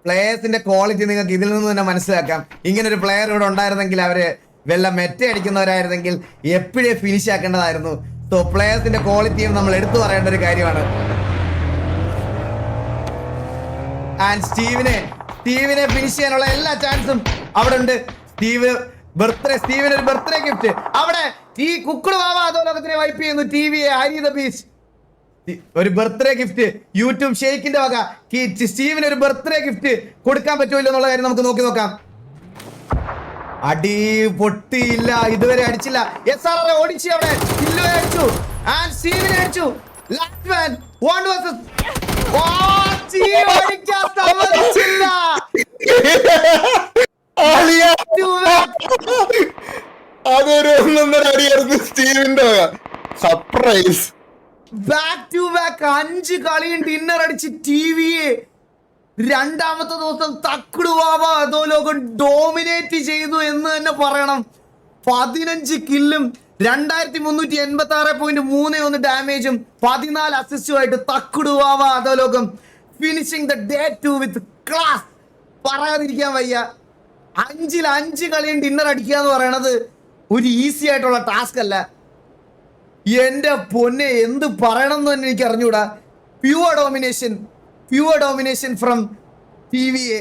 പ്ലേയേഴ്സിന്റെ quality നിങ്ങൾക്ക് ഇതിൽ നിന്ന് തന്നെ മനസ്സിലാക്കാം. ഇങ്ങനെ ഒരു പ്ലെയർ ഇവിടെ ഉണ്ടായിരുന്നെങ്കിൽ അവര് വല്ല മെറ്റ അടിക്കുന്നവരായിരുന്നെങ്കിൽ എപ്പോഴേ ഫിനിഷ് ആക്കേണ്ടതായിരുന്നു. സോ പ്ലേയേഴ്സിന്റെ ക്വാളിറ്റിയും നമ്മൾ എടുത്തു പറയേണ്ട ഒരു കാര്യമാണ്. ആൻഡ് സ്റ്റീവിനെ ഫിനിഷ് ചെയ്യാനുള്ള എല്ലാ ചാൻസും അവിടെ ഉണ്ട്. സ്റ്റീവിന് ഒരു ബർത്ത്ഡേ ഗിഫ്റ്റ് അവിടെ. ഈ കുക്കുട് വാവ അധോലോകത്തിനെ വൈപ്പ് ചെയ്യുന്നു. ടിവിയെ ഹരി ദ ബീച്ച് ഒരു ബർത്ത്ഡേ ഗിഫ്റ്റ് യൂട്യൂബ് ഷെയ്ക്കിന്റെ വക. സ്റ്റീവിന് ഒരു ബർത്ത്ഡേ ഗിഫ്റ്റ് കൊടുക്കാൻ പറ്റുമല്ലോ എന്നുള്ള കാര്യം നമുക്ക് നോക്കാം. അടി പൊട്ടിയില്ല, ഇതുവരെ അടിച്ചില്ല. SRR ഓടിച്ചു, അവിടെ കില്ലുവെ അടിച്ചു ആൻഡ് സ്റ്റീവിനെ അടിച്ചു. ലാസ്റ്റ് മാൻ 1 vs അടിക്കാൻ സമ്മതിച്ചില്ല. അതൊരു 1.5 അടിയായിരുന്നു സ്റ്റീവിന്റെ സർപ്രൈസ്. ബാക്ക് ടു ബാക്ക് 5 കളിയും ഡിന്നർ അടിച്ച് ടിവിയെ രണ്ടാമത്തെ ദിവസം തക്കുടുവാവ അധോലോകം ഡോമിനേറ്റ് ചെയ്തു എന്ന് തന്നെ പറയണം. 15 കില്ലും 2386.31 ഡാമേജും 14 അസിസ്റ്റുമായിട്ട് തക്കുടുവാവ അധോലോകം finishing the day 2 with class. പറയാതിരിക്കാൻ വയ്യ. 5 കളിയും ഡിന്നർ അടിക്കുക എന്ന് പറയണത് ഒരു ഈസി ആയിട്ടുള്ള ടാസ്ക് അല്ല. എന്റെ പൊന്നെ, എന്ത് പറയണം എന്ന് തന്നെ എനിക്ക് അറിഞ്ഞൂടാ. Pure domination from ടിവിയെ.